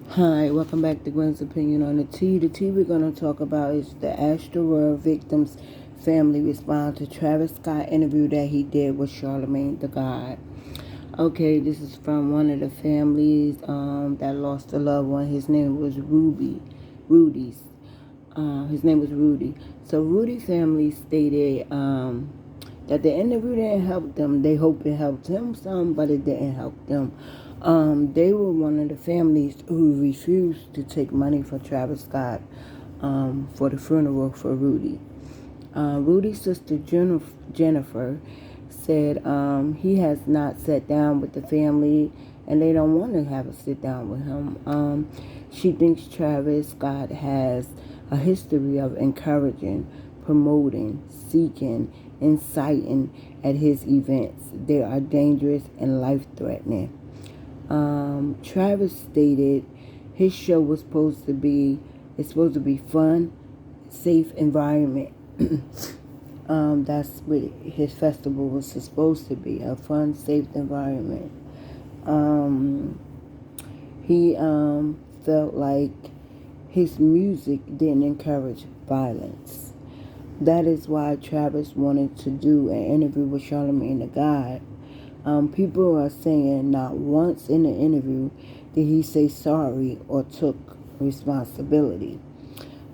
Hi, welcome back to Gwen's Opinion on the Tea. The tea we're going to talk about is the ASTROWORLD victims' family response to Travis Scott interview that he did with Charlemagne the God. Okay, this is from one of the families that lost a loved one. His name was Rudy's. His name was Rudy. So Rudy family stated that the interview didn't help them. They hope it helped him some, but it didn't help them. They were one of the families who refused to take money for Travis Scott for the funeral for Rudy. Rudy's sister Jennifer said he has not sat down with the family and they don't want to have a sit down with him. She thinks Travis Scott has a history of encouraging, promoting, seeking, inciting at his events. They are dangerous and life-threatening. Travis stated his show was supposed to be fun, safe environment. That's what his festival was supposed to be, a fun, safe environment. Um, he felt like his music didn't encourage violence. That is why Travis wanted to do an interview with Charlemagne the God. People are saying not once in the interview did he say sorry or took responsibility.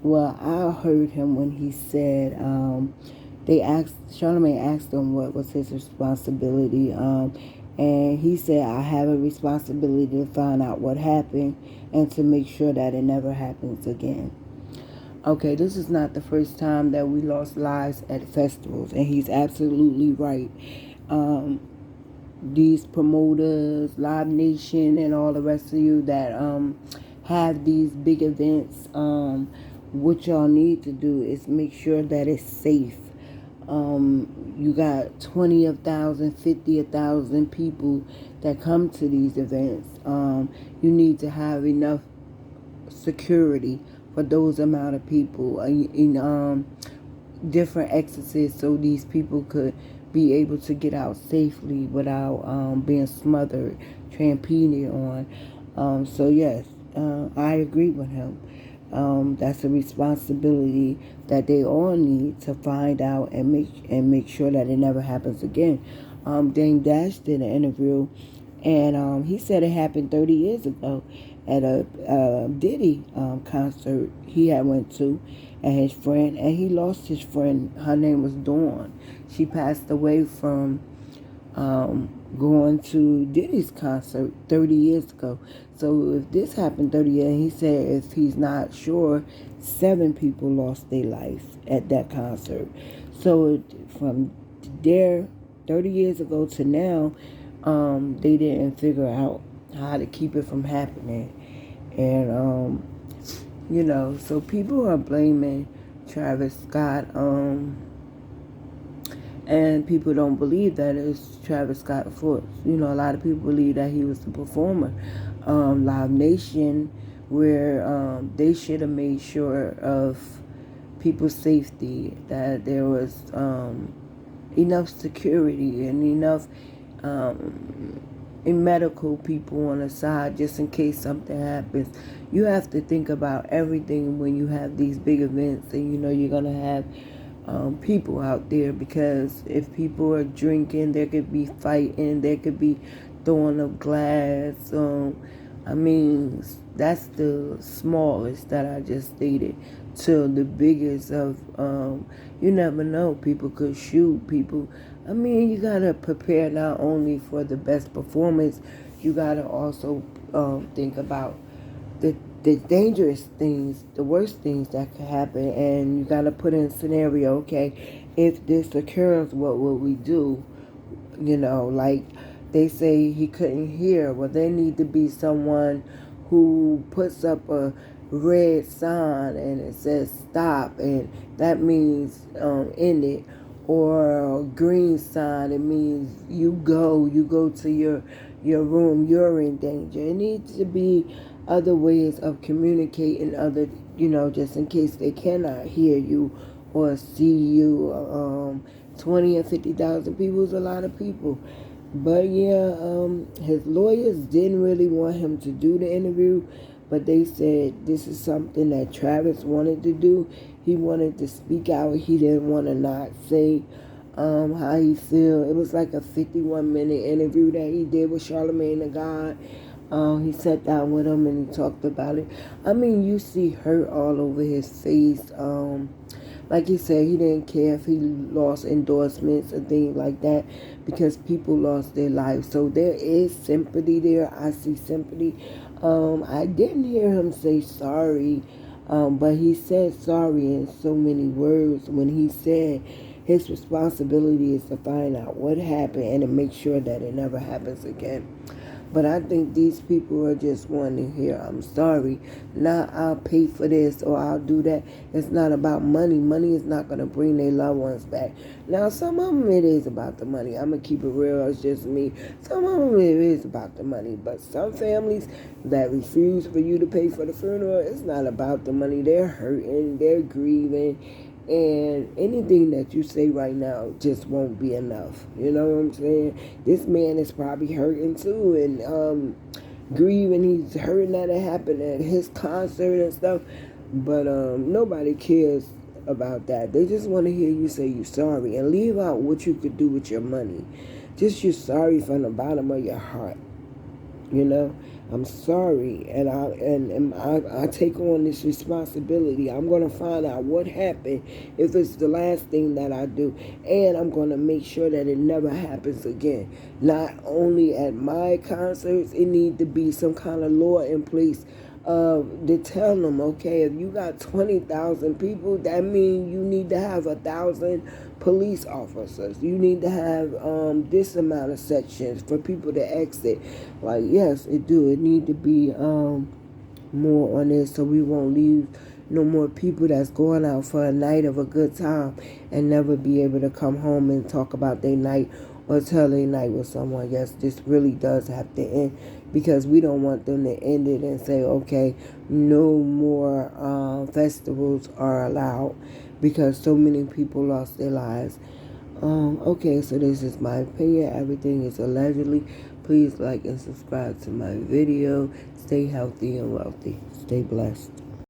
Well, I heard him when he said Charlemagne asked him what was his responsibility, and he said, "I have a responsibility to find out what happened and to make sure that it never happens again." Okay, this is not the first time that we lost lives at festivals, and he's absolutely right. Um, these promoters, Live Nation, and all the rest of you that have these big events, what y'all need to do is make sure that it's safe. You got 20,000, 50,000 people that come to these events. You need to have enough security for those amount of people in different exits so these people could be able to get out safely without being smothered, trampeded on. So yes, I agree with him. That's a responsibility that they all need to find out and make sure that it never happens again. Dame Dash did an interview, and he said it happened 30 years ago at a Diddy concert he had went to, and his friend, and he lost his friend. Her name was Dawn. She passed away from going to Diddy's concert 30 years ago. So if this happened 30 years, he said if he's not sure, 7 people lost their life at that concert. So from there, 30 years ago to now, they didn't figure out how to keep it from happening. And, so people are blaming Travis Scott, and people don't believe that it's Travis Scott's fault. A lot of people believe that he was the performer. Live Nation, where they should have made sure of people's safety, that there was enough security and enough medical people on the side just in case something happens. You have to think about everything when you have these big events, and you're going to have people out there, because if people are drinking, there could be fighting, there could be throwing of glass. That's the smallest that I just stated to the biggest of, you never know, people could shoot people. You gotta prepare not only for the best performance, you gotta also think about the dangerous things, the worst things that could happen, and you got to put in a scenario, okay, if this occurs, what will we do? Like they say he couldn't hear. Well, there need to be someone who puts up a red sign and it says stop, and that means end it. Or a green sign, it means you go to your room, you're in danger. It needs to be other ways of communicating, just in case they cannot hear you or see you. 20 or 50,000 people is a lot of people. But yeah, his lawyers didn't really want him to do the interview, but they said this is something that Travis wanted to do. He wanted to speak out. He didn't want to not say how he feel. It was like a 51-minute interview that he did with Charlamagne the God. He sat down with him and he talked about it. I mean, you see hurt all over his face. Like he said, he didn't care if he lost endorsements and things like that because people lost their lives. So there is sympathy there. I see sympathy. I didn't hear him say sorry, but he said sorry in so many words when he said his responsibility is to find out what happened and to make sure that it never happens again. But I think these people are just wanting to hear, I'm sorry. Now I'll pay for this or I'll do that. It's not about money. Money is not going to bring their loved ones back. Now, some of them it is about the money. I'm going to keep it real. It's just me. Some of them it is about the money. But some families that refuse for you to pay for the funeral, it's not about the money. They're hurting. They're grieving. And anything that you say right now just won't be enough. You know what I'm saying? This man is probably hurting too and grieving. He's hurting that it happened at his concert and stuff. But nobody cares about that. They just want to hear you say you're sorry and leave out what you could do with your money. Just you're sorry from the bottom of your heart. You know, I'm sorry, and I take on this responsibility. I'm going to find out what happened if it's the last thing that I do, and I'm going to make sure that it never happens again. Not only at my concerts, it need to be some kind of law in place to tell them, okay, if you got 20,000 people, that means you need to have 1,000 police officers. You need to have this amount of sections for people to exit. Like, yes, it do. It need to be more on this so we won't leave no more people that's going out for a night of a good time and never be able to come home and talk about their night or tell their night with someone. Yes, this really does have to end because we don't want them to end it and say, okay, no more festivals are allowed because so many people lost their lives. Okay, so this is my opinion. Everything is allegedly. Please like and subscribe to my video. Stay healthy and wealthy. Stay blessed.